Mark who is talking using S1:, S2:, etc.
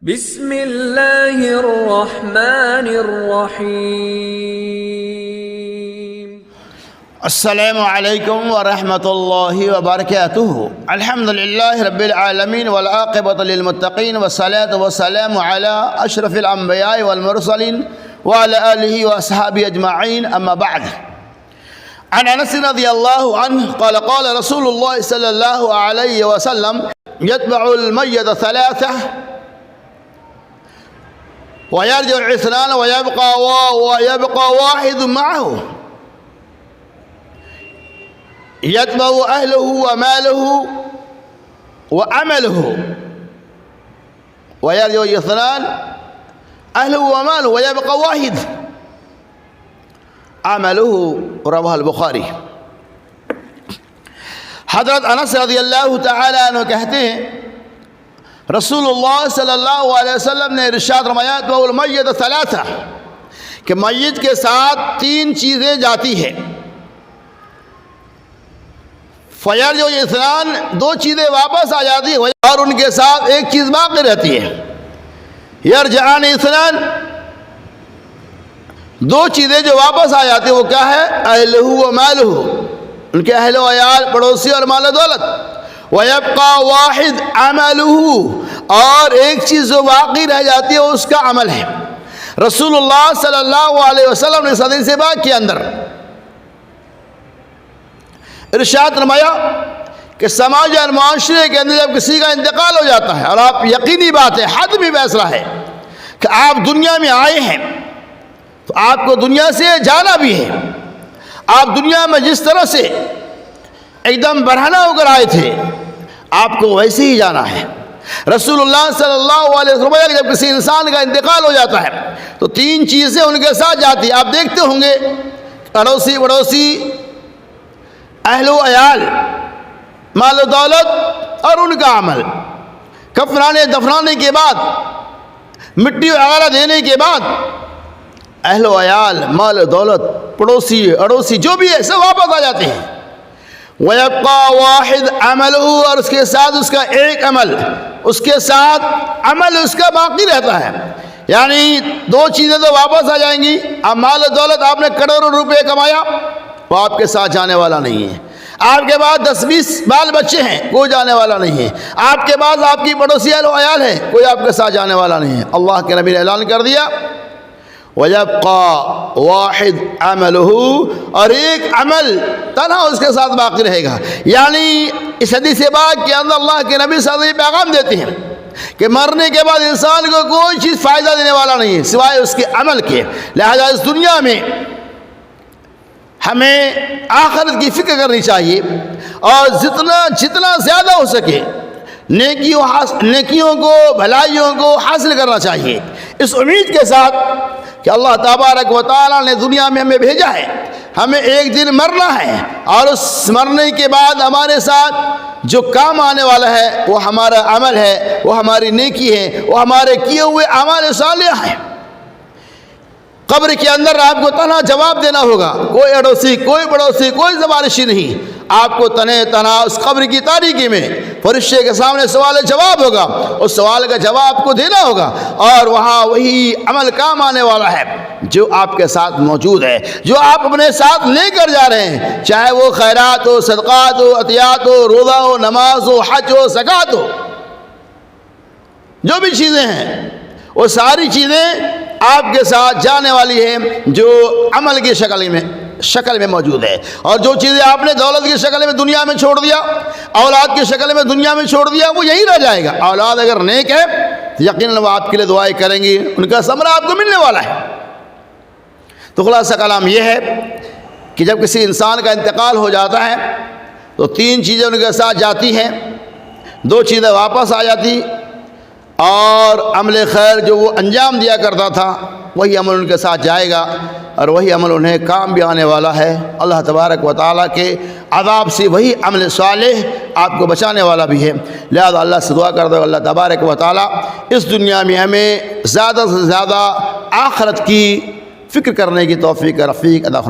S1: بسم اللہ الرحمن الرحیم۔
S2: السلام علیکم ورحمۃ اللہ وبرکاتہ۔ الحمدللہ رب العالمین والعاقبۃ للمتقین والصلاۃ والسلام علی اشرف الانبیاء والمرسلین وعلی آلہ واصحابہ اجمعین، اما بعد۔ عن انس رضی اللہ عنہ قال قال رسول اللہ صلی اللہ علیہ وسلم یتبع المیت ثلاثہ ويرجع اثنان ويبقى واحد معه يتبع أهله وماله وعمله، ويرجع اثنان أهله وماله ويبقى واحد عمله، رواه البخاری۔ حضرت انس رضی اللہ تعالی عنہ کہتے ہیں رسول اللہ صلی اللہ علیہ وسلم نے ارشاد فرمایا تو المیت ثلاثہ، کہ میت کے ساتھ تین چیزیں جاتی ہیں۔ فیرجع اثنان، دو چیزیں واپس آ جاتی ہیں، اور ان کے ساتھ ایک چیز باقی رہتی ہے۔ یرجعان اثنان، دو چیزیں جو واپس آ جاتی ہیں وہ کیا ہے؟ اہلہ و مالہ، ان کے اہل و عیال، پڑوسی اور مال و دولت۔ وَيَبْقَى وَاحِدْ عَمَلُهُ، اور ایک چیز جو باقی رہ جاتی ہے اس کا عمل ہے۔ رسول اللہ صلی اللہ علیہ وسلم نے اس حدیث پاک کے اندر ارشاد فرمایا کہ سماج اور معاشرے کے اندر جب کسی کا انتقال ہو جاتا ہے، اور آپ یقینی بات ہے، حتمی فیصلہ ہے کہ آپ دنیا میں آئے ہیں تو آپ کو دنیا سے جانا بھی ہے۔ آپ دنیا میں جس طرح سے ایک دم برہنہ ہو کر آئے تھے، آپ کو ویسے ہی جانا ہے۔ رسول اللہ صلی اللہ علیہ وسلم کہ جب کسی انسان کا انتقال ہو جاتا ہے تو تین چیزیں ان کے ساتھ جاتی ہیں۔ آپ دیکھتے ہوں گے اڑوسی پڑوسی، اہل و عیال، مال و دولت اور ان کا عمل۔ کفنانے دفنانے کے بعد، مٹی وغیرہ دینے کے بعد، اہل و عیال، مال و دولت، پڑوسی اڑوسی جو بھی ہے سب واپس آ جاتے ہیں۔ وَيَبْقَى وَاحِدْ عَمَلُهُ، اور اس کے ساتھ اس کا ایک عمل، اس کے ساتھ عمل اس کا باقی رہتا ہے۔ یعنی دو چیزیں تو واپس آ جائیں گی۔ اب مال و دولت آپ نے کروڑوں روپے کمایا، وہ آپ کے ساتھ جانے والا نہیں ہے۔ آپ کے بعد 10-20 بال بچے ہیں، کوئی جانے والا نہیں ہے۔ آپ کے بعد آپ کی پڑوسی اہل و عیال ہے، کوئی آپ کے ساتھ جانے والا نہیں ہے۔ اللہ کے نبی نے اعلان کر دیا وَيَبْقَى وَاحِدْ عَمَلُهُ، اور ایک عمل تنہا اس کے ساتھ باقی رہے گا۔ یعنی اس حدیث پاک کے اندر اللہ کے نبی صلی اللہ علیہ وسلم پیغام دیتے ہیں کہ مرنے کے بعد انسان کو کوئی چیز فائدہ دینے والا نہیں ہے سوائے اس کے عمل کے۔ لہذا اس دنیا میں ہمیں آخرت کی فکر کرنی چاہیے، اور جتنا زیادہ ہو سکے نیکیوں کو، بھلائیوں کو حاصل کرنا چاہیے، اس امید کے ساتھ کہ اللہ تبارک و تعالیٰ نے دنیا میں ہمیں بھیجا ہے، ہمیں ایک دن مرنا ہے، اور اس مرنے کے بعد ہمارے ساتھ جو کام آنے والا ہے وہ ہمارا عمل ہے، وہ ہماری نیکی ہے، وہ ہمارے کیے ہوئے اعمال صالحہ ہیں۔ قبر کے اندر آپ کو تنہا جواب دینا ہوگا، کوئی اڑوسی، کوئی پڑوسی، کوئی زبانشی نہیں۔ آپ کو تنہا اس قبر کی تاریکی میں فرشتے کے سامنے سوال جواب ہوگا، اس سوال کا جواب آپ کو دینا ہوگا، اور وہاں وہی عمل کام آنے والا ہے جو آپ کے ساتھ موجود ہے، جو آپ اپنے ساتھ لے کر جا رہے ہیں، چاہے وہ خیرات ہو، صدقات ہو، عطیات ہو، روزہ ہو، نماز ہو، حج ہو، زکوٰۃ ہو، جو بھی چیزیں ہیں وہ ساری چیزیں آپ کے ساتھ جانے والی ہیں جو عمل کی شکل میں موجود ہے۔ اور جو چیزیں آپ نے دولت کی شکل میں دنیا میں چھوڑ دیا، اولاد کی شکل میں دنیا میں چھوڑ دیا، وہ یہی رہ جائے گا۔ اولاد اگر نیک ہے یقیناً وہ آپ کے لیے دعائیں کریں گی، ان کا ثمرہ آپ کو ملنے والا ہے۔ تو خلاصہ کلام یہ ہے کہ جب کسی انسان کا انتقال ہو جاتا ہے تو تین چیزیں ان کے ساتھ جاتی ہیں، دو چیزیں واپس آ جاتی، اور عمل خیر جو وہ انجام دیا کرتا تھا وہی عمل ان کے ساتھ جائے گا، اور وہی عمل انہیں کام بھی آنے والا ہے۔ اللہ تبارک و تعالیٰ کے عذاب سے وہی عمل صالح آپ کو بچانے والا بھی ہے۔ لہذا اللہ سے دعا کر دو اللہ تبارک و تعالیٰ اس دنیا میں ہمیں زیادہ سے زیادہ آخرت کی فکر کرنے کی توفیق رفیق عطا فرمائے۔